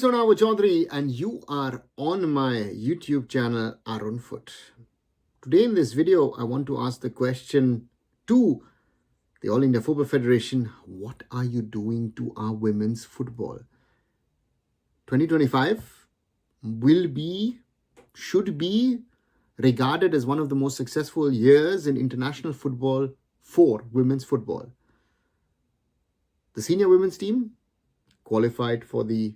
Arunava Chaudhuri, and you are on my YouTube channel, Arunfoot. Today in this video, I want to ask the question to the All India Football Federation: what are you doing to our women's football? 2025 should be regarded as one of the most successful years in international football for women's football. The senior women's team qualified for the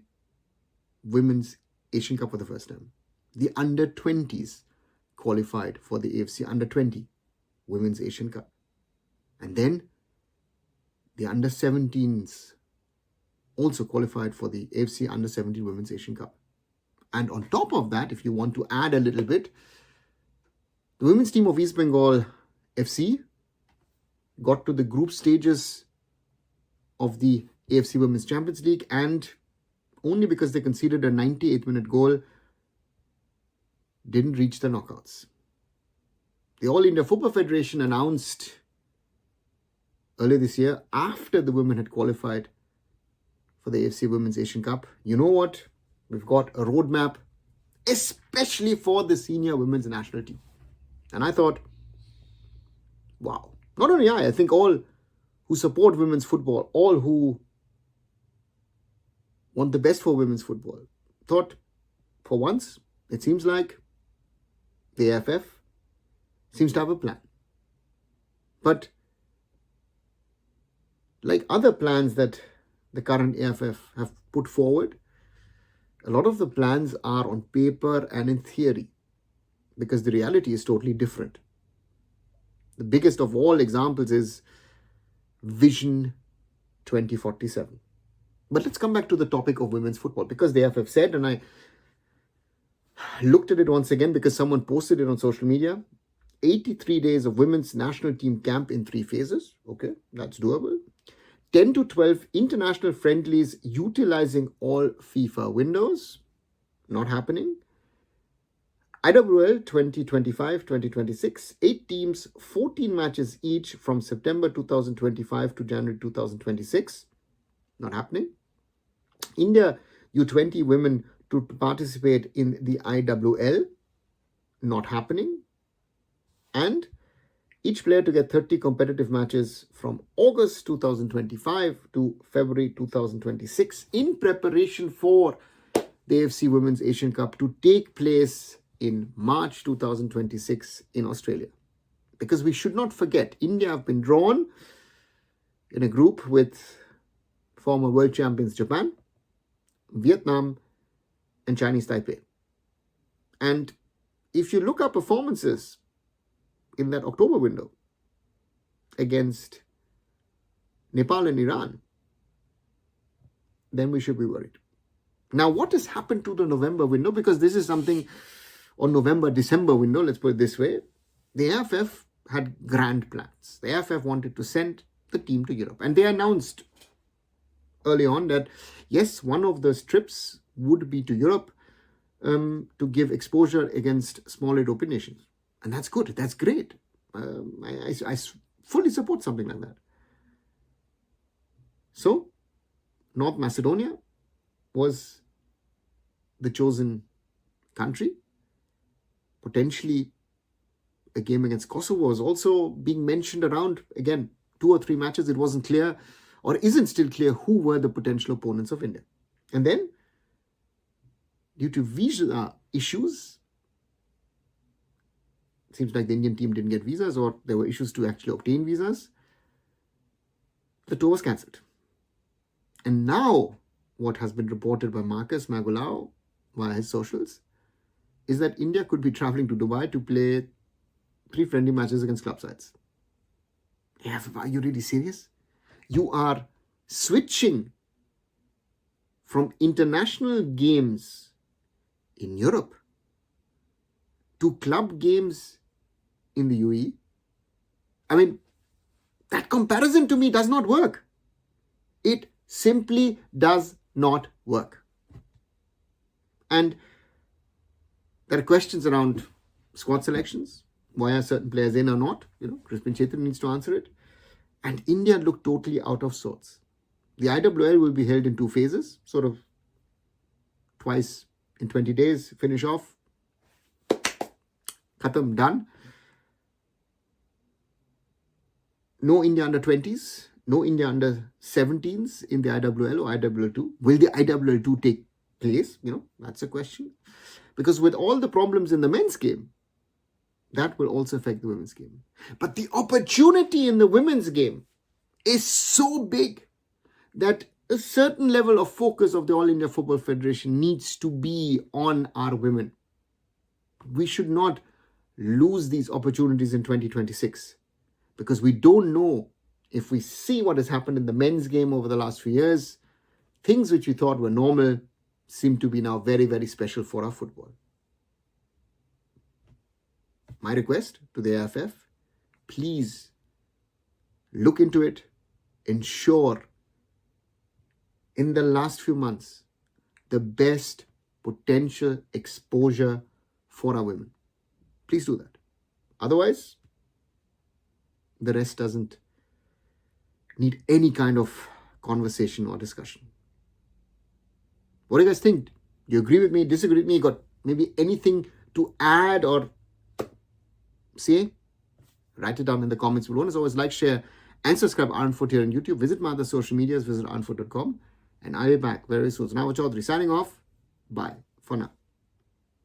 Women's Asian Cup for the first time. The under-20s qualified for the AFC Under-20 Women's Asian Cup. And then the under-17s also qualified for the AFC Under-17 Women's Asian Cup. And on top of that, if you want to add a little bit, the women's team of East Bengal FC got to the group stages of the AFC Women's Champions League, and only because they conceded a 98-minute goal, didn't reach the knockouts. The All India Football Federation announced earlier this year, after the women had qualified for the AFC Women's Asian Cup, you know what? We've got a roadmap, especially for the senior women's national team. And I thought, wow. Not only I think all who support women's football, all who want the best for women's football, thought, for once, it seems like the AIFF seems to have a plan. But like other plans that the current AIFF have put forward, a lot of the plans are on paper and in theory, because the reality is totally different. The biggest of all examples is Vision 2047. But let's come back to the topic of women's football, because the AIFF said, and I looked at it once again because someone posted it on social media, 83 days of women's national team camp in 3 phases. Okay, that's doable. 10 to 12 international friendlies utilizing all FIFA windows. Not happening. IWL 2025-2026, 8 teams, 14 matches each from September 2025 to January 2026. Not happening. India U20 women to participate in the IWL. Not happening. And each player to get 30 competitive matches from August 2025 to February 2026 in preparation for the AFC Women's Asian Cup to take place in March 2026 in Australia. Because we should not forget, India have been drawn in a group with former world champions Japan, Vietnam, and Chinese Taipei. And if you look at performances in that October window against Nepal and Iran, then we should be worried. Now, what has happened to the November window? Because this is something on November-December window, let's put it this way. The AIFF had grand plans. The AIFF wanted to send the team to Europe. And they announced early on that, yes, one of the trips would be to Europe to give exposure against smaller European nations. And that's good. That's great. I fully support something like that. So, North Macedonia was the chosen country. Potentially, a game against Kosovo was also being mentioned around. Again, 2 or 3 matches, it wasn't clear, or isn't still clear, who were the potential opponents of India. And then, due to visa issues, it seems like the Indian team didn't get visas, or there were issues to actually obtain visas. The tour was cancelled. And now, what has been reported by Marcus Magulao via his socials is that India could be travelling to Dubai to play 3 friendly matches against club sides. Yeah, are you really serious? You are switching from international games in Europe to club games in the UAE. I mean, that comparison to me does not work. It simply does not work. And there are questions around squad selections. Why are certain players in or not? Crispin Chetri needs to answer it. And India looked totally out of sorts. The IWL will be held in 2 phases, sort of twice in 20 days, finish off. Khatam, done. No India under 20s, no India under 17s in the IWL or IWL2. Will the IWL2 take place? That's a question. Because with all the problems in the men's game, that will also affect the women's game. But the opportunity in the women's game is so big that a certain level of focus of the All India Football Federation needs to be on our women. We should not lose these opportunities in 2026 because we don't know if we see what has happened in the men's game over the last few years. Things which we thought were normal seem to be now very, very special for our football. My request to the AIFF, please look into it, ensure in the last few months the best potential exposure for our women. Please do that. Otherwise, the rest doesn't need any kind of conversation or discussion. What do you guys think? Do you agree with me, disagree with me? Got maybe anything to add or say? Write it down in the comments below. As always, like, share and subscribe Arunfoot here on YouTube. Visit my other social medias, visit arunfoot.com, and I'll be back very soon. So Arunava Chaudhuri signing off. Bye for now.